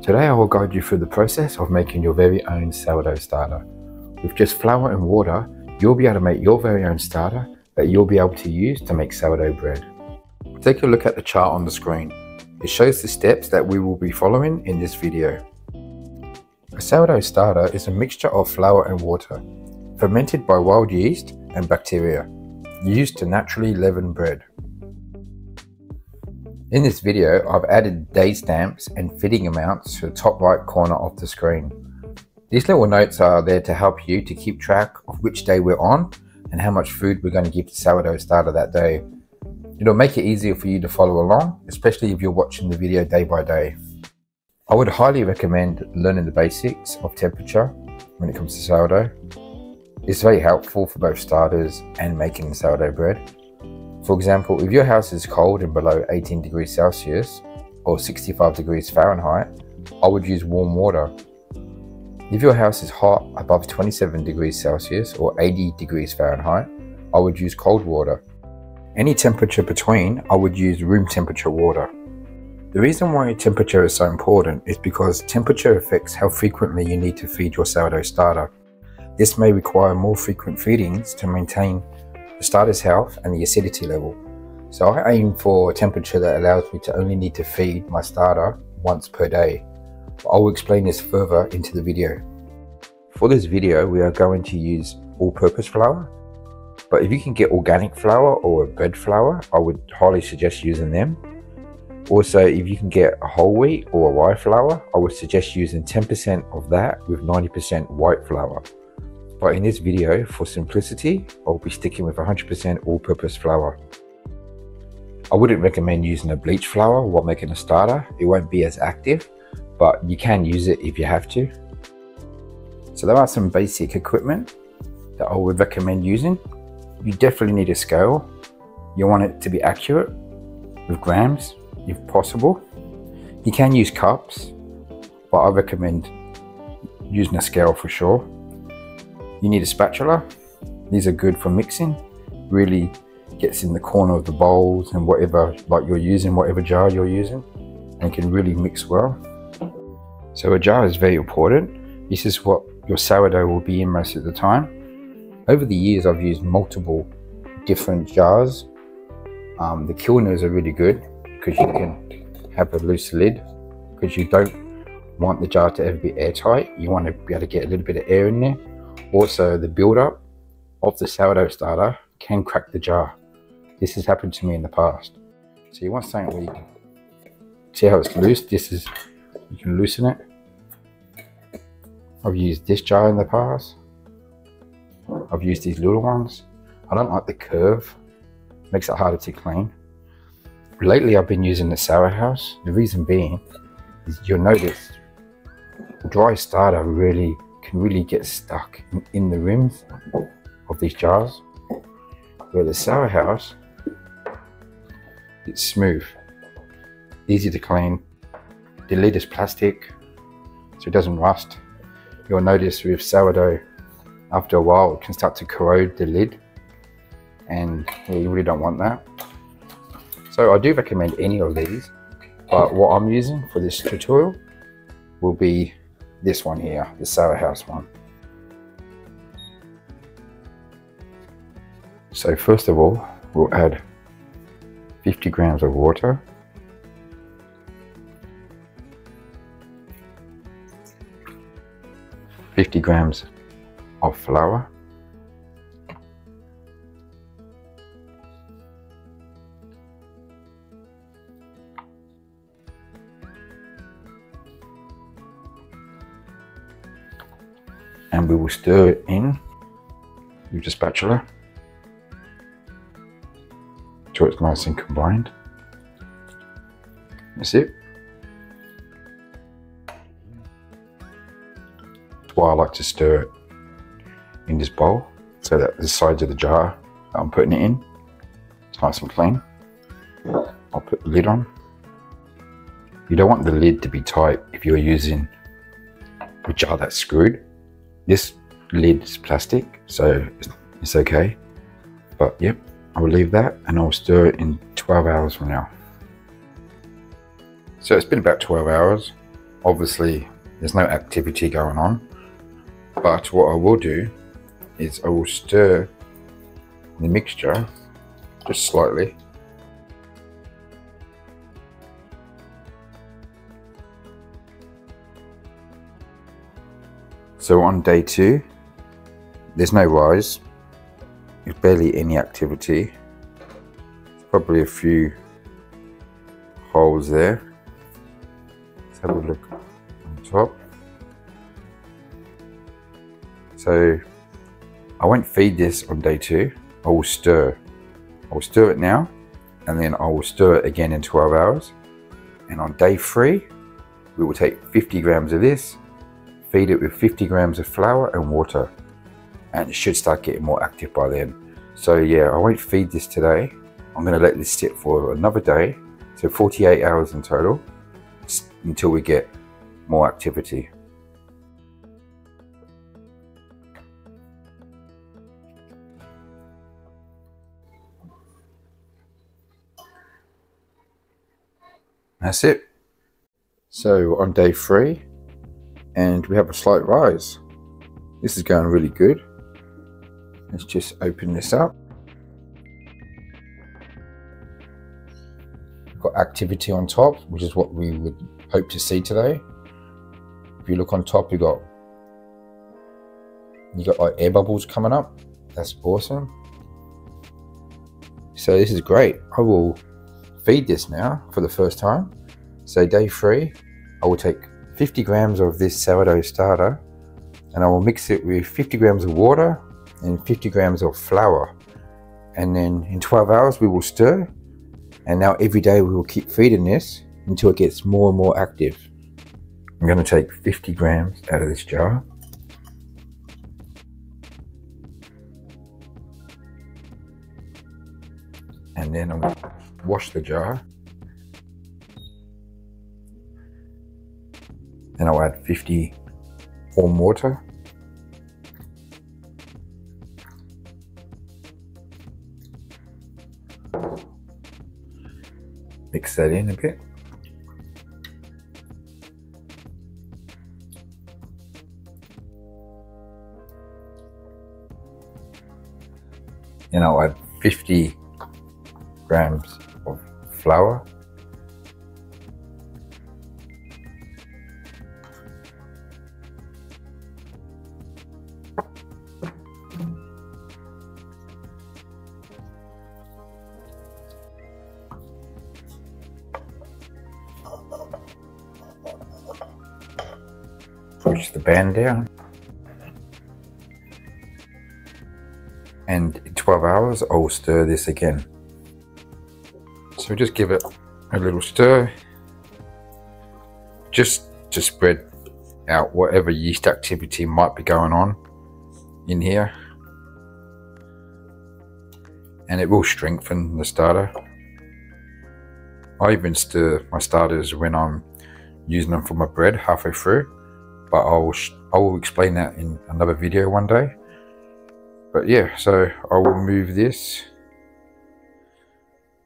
Today I will guide you through the process of making your very own sourdough starter. With just flour and water, you'll be able to make your very own starter that you'll be able to use to make sourdough bread. Take a look at the chart on the screen. It shows the steps that we will be following in this video. A sourdough starter is a mixture of flour and water, fermented by wild yeast and bacteria, used to naturally leaven bread. In this video, I've added day stamps and fitting amounts to the top right corner of the screen. These little notes are there to help you to keep track of which day we're on and how much food we're going to give the sourdough starter that day. It'll make it easier for you to follow along, especially if you're watching the video day by day. I would highly recommend learning the basics of temperature when it comes to sourdough. It's very helpful for both starters and making sourdough bread. For example, if your house is cold and below 18 degrees Celsius or 65 degrees Fahrenheit, I would use warm water. If your house is hot above 27 degrees Celsius or 80 degrees Fahrenheit, I would use cold water. Any temperature between, I would use room temperature water. The reason why temperature is so important is because temperature affects how frequently you need to feed your sourdough starter. This may require more frequent feedings to maintain the starter's health and the acidity level. So I aim for a temperature that allows me to only need to feed my starter once per day. I will explain this further into the video. For this video, we are going to use all-purpose flour, but if you can get organic flour or bread flour, I would highly suggest using them. Also, if you can get a whole wheat or a rye flour, I would suggest using 10% of that with 90% white flour. But in this video, for simplicity, I'll be sticking with 100% all-purpose flour. I wouldn't recommend using a bleach flour while making a starter. It won't be as active, but you can use it if you have to. So there are some basic equipment that I would recommend using. You definitely need a scale. You want it to be accurate with grams if possible. You can use cups, but I recommend using a scale for sure. You need a spatula. These are good for mixing. Really gets in the corner of the bowls and whatever you're using, whatever jar you're using, and can really mix well. So a jar is very important. This is what your sourdough will be in most of the time. Over the years, I've used multiple different jars. The kilners are really good because you can have a loose lid, because you don't want the jar to ever be airtight. You want to be able to get a little bit of air in there. Also, the build-up of the sourdough starter can crack the jar. This has happened to me in the past. So you want something where you can see how it's loose. You can loosen it. I've used this jar in the past. I've used these little ones. I don't like the curve. It makes it harder to clean. Lately, I've been using the Sour House. The reason being is you'll notice dry starter can really get stuck in the rims of these jars, where the Sour House, it's smooth, easy to clean. The lid is plastic, so it doesn't rust. You'll notice with sourdough, after a while, it can start to corrode the lid, and you really don't want that. So I do recommend any of these, but what I'm using for this tutorial will be this one here, the Sour House one. So first of all, we'll add 50 grams of water, ,50 grams of flour, and we will stir it in with the spatula till it's nice and combined. That's it. That's why I like to stir it in this bowl, so that the sides of the jar that I'm putting it in, it's nice and clean. I'll put the lid on. You don't want the lid to be tight if you're using a jar that's screwed. This lid is plastic, so it's okay. But yep, I will leave that and I'll stir it in 12 hours from now. So it's been about 12 hours. Obviously there's no activity going on, but what I will do is I will stir the mixture just slightly. So on day 2, there's no rise, there's barely any activity, there's probably a few holes there. Let's have a look on top. So I won't feed this on day 2, I will stir. I will stir it now, and then I will stir it again in 12 hours. And on day 3, we will take 50 grams of this, feed it with 50 grams of flour and water, and it should start getting more active by then. So yeah, I won't feed this today. I'm going to let this sit for another day, so 48 hours in total, until we get more activity. That's it. So on day 3, and we have a slight rise. This is going really good. Let's just open this up. Got activity on top, which is what we would hope to see today. If you look on top, you got like air bubbles coming up. That's awesome. So this is great. I will feed this now for the first time. So day 3, I will take 50 grams of this sourdough starter, and I will mix it with 50 grams of water and 50 grams of flour, and then in 12 hours we will stir, and now every day we will keep feeding this until it gets more and more active. I'm going to take 50 grams out of this jar. And then I'm going to wash the jar. Then I'll add 50 warm water. Mix that in a bit. And I'll add 50 grams of flour. Push the band down, and in 12 hours I will stir this again. So just give it a little stir, just to spread out whatever yeast activity might be going on in here, and it will strengthen the starter. I even stir my starters when I'm using them for my bread halfway through, but I will explain that in another video one day. But yeah, so I will move this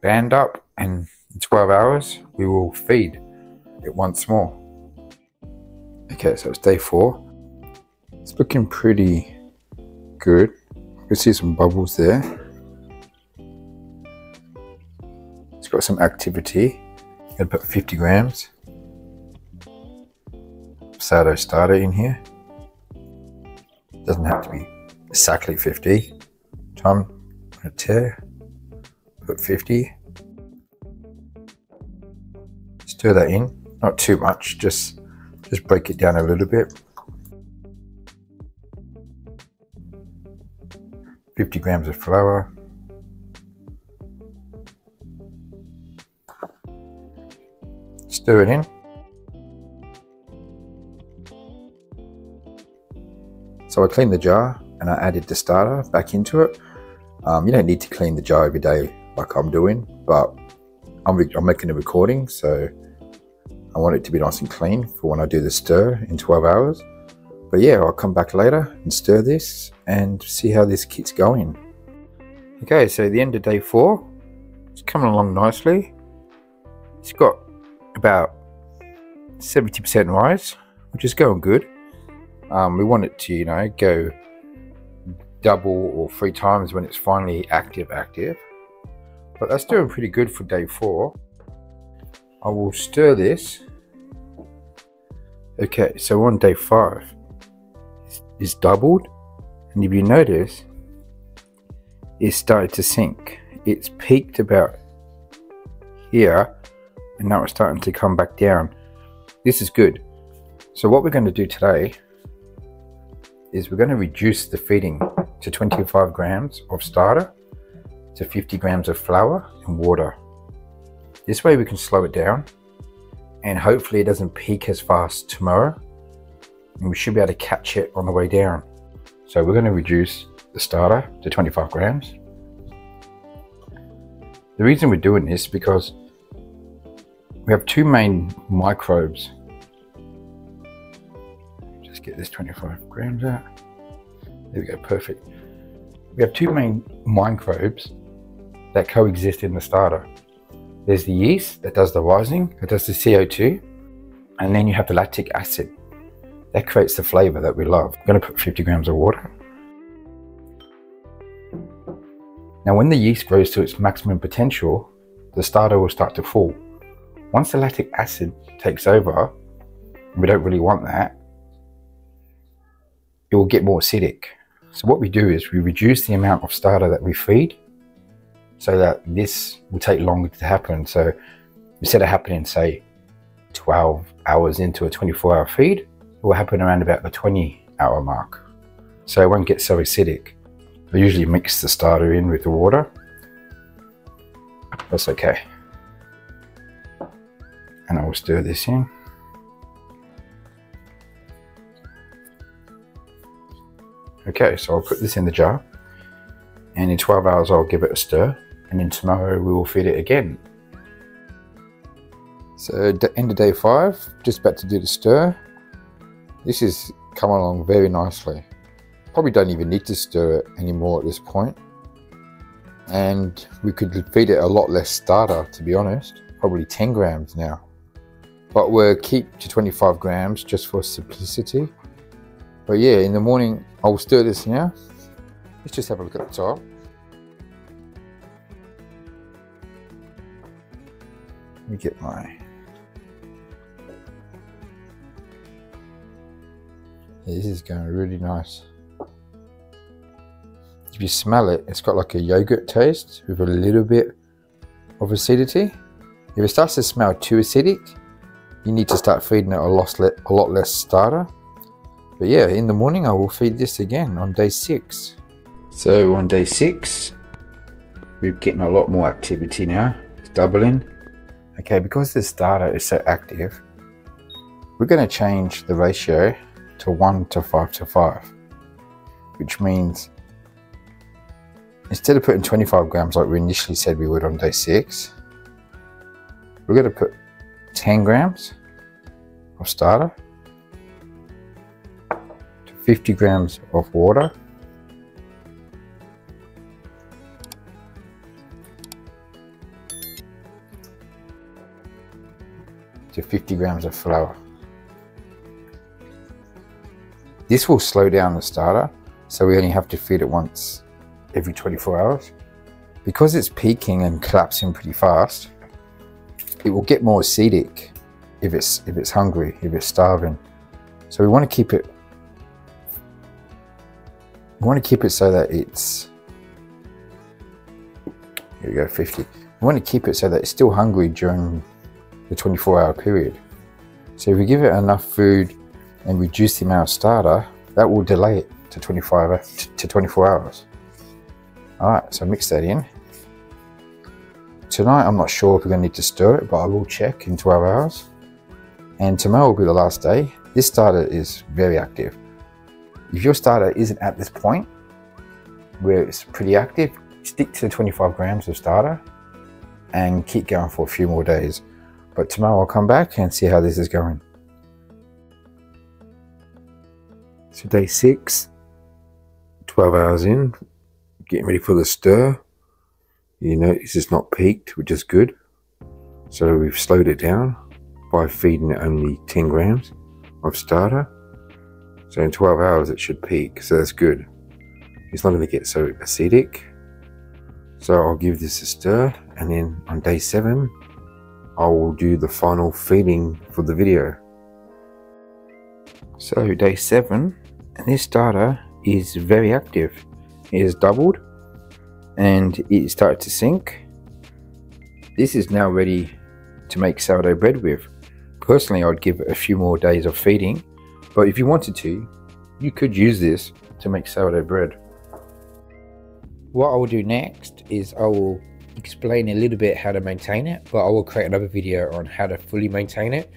band up, and in 12 hours we will feed it once more. Okay, so it's day 4. It's looking pretty good. You can see some bubbles there. It's got some activity. I'm gonna put 50 grams sourdough starter in here. Doesn't have to be exactly 50. Time to tear. Put 50. Stir that in. Not too much. Just break it down a little bit. 50 grams of flour. Stir it in. So I cleaned the jar and I added the starter back into it. You don't need to clean the jar every day like I'm doing, but I'm making a recording, so I want it to be nice and clean for when I do the stir in 12 hours. But yeah, I'll come back later and stir this and see how this kit's going. Okay, so the end of day 4, it's coming along nicely. It's got about 70% rise, which is going good. We want it to, go double or 3 times when it's finally active. But that's doing pretty good for day 4. I will stir this. Okay, so on day 5, it's doubled, and if you notice, it's started to sink. It's peaked about here, and now it's starting to come back down. This is good. So what we're going to do today is we're going to reduce the feeding to 25 grams of starter to 50 grams of flour and water. This way we can slow it down, and hopefully it doesn't peak as fast tomorrow, and we should be able to catch it on the way down. So we're going to reduce the starter to 25 grams. The reason we're doing this is because we have 2 main microbes. Just get this 25 grams out. There we go, perfect. We have 2 main microbes that coexist in the starter. There's the yeast that does the rising, that does the CO2, and then you have the lactic acid that creates the flavor that we love. I'm going to put 50 grams of water. Now when the yeast grows to its maximum potential, the starter will start to fall. Once the lactic acid takes over, we don't really want that, it will get more acidic. So what we do is we reduce the amount of starter that we feed so that this will take longer to happen. So instead of happening, say, 12 hours into a 24-hour feed, it will happen around about the 20-hour mark. So it won't get so acidic. I usually mix the starter in with the water. That's okay. And I will stir this in. Okay, so I'll put this in the jar, and in 12 hours I'll give it a stir, and then tomorrow we will feed it again. So end of day 5, just about to do the stir. This is coming along very nicely. Probably don't even need to stir it anymore at this point. And we could feed it a lot less starter, to be honest, probably 10 grams now. But we'll keep to 25 grams just for simplicity. But yeah, in the morning, I'll stir this now. Let's just have a look at the top. Let me get my... Yeah, this is going really nice. If you smell it, it's got like a yogurt taste with a little bit of acidity. If it starts to smell too acidic, you need to start feeding it a lot less starter. But yeah, in the morning I will feed this again on day 6. So on day 6, we're getting a lot more activity now. It's doubling. Okay, because the starter is so active, we're going to change the ratio to 1 to 5 to 5, which means instead of putting 25 grams like we initially said we would on day 6, we're going to put 10 grams of starter to 50 grams of water to 50 grams of flour. This will slow down the starter, so we only have to feed it once every 24 hours. Because it's peaking and collapsing pretty fast, it will get more acidic if it's hungry, if it's starving. So we want to keep it so that it's, here we go, 50. We want to keep it so that it's still hungry during the 24-hour period. So if we give it enough food and reduce the amount of starter, that will delay it to 24 hours. Alright, so mix that in. Tonight I'm not sure if we're going to need to stir it, but I will check in 12 hours. And tomorrow will be the last day. This starter is very active. If your starter isn't at this point where it's pretty active, stick to 25 grams of starter and keep going for a few more days. But tomorrow I'll come back and see how this is going. So day 6, 12 hours in, getting ready for the stir. You notice it's not peaked, which is good. So we've slowed it down. by feeding it only 10 grams of starter. So in 12 hours it should peak, so that's good. It's not going to get so acidic. So I'll give this a stir, and then on day 7 I will do the final feeding for the video. So day 7, and this starter is very active. It has doubled and it started to sink. This is now ready to make sourdough bread with. Personally, I would give it a few more days of feeding, but if you wanted to, you could use this to make sourdough bread. What I will do next is I will explain a little bit how to maintain it, but I will create another video on how to fully maintain it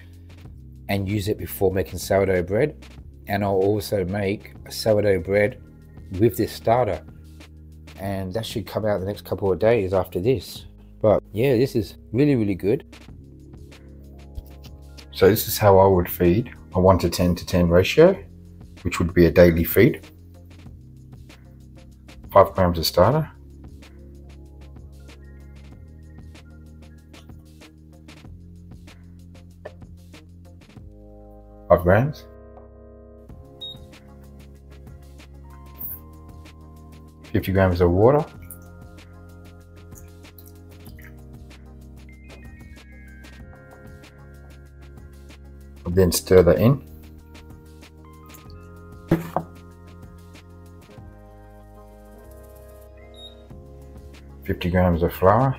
and use it before making sourdough bread. And I'll also make a sourdough bread with this starter, and that should come out the next couple of days after this. But yeah, this is really good. So this is how I would feed a 1 to 10 to 10 ratio, which would be a daily feed. 5 grams of starter, five grams, 50 grams of water, then stir that in. $50 grams of flour,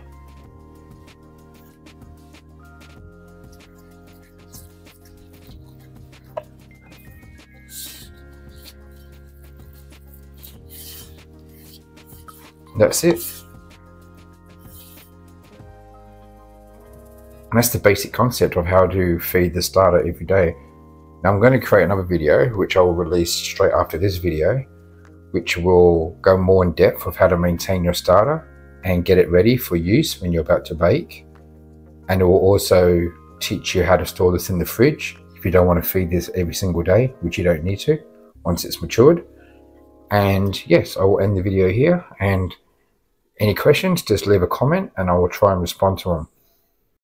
that's it. And that's the basic concept of how to feed the starter every day. Now I'm going to create another video, which I will release straight after this video, which will go more in depth of how to maintain your starter and get it ready for use when you're about to bake. And it will also teach you how to store this in the fridge if you don't want to feed this every single day, which you don't need to once it's matured. And yes, I will end the video here, and any questions, just leave a comment and I will try and respond to them.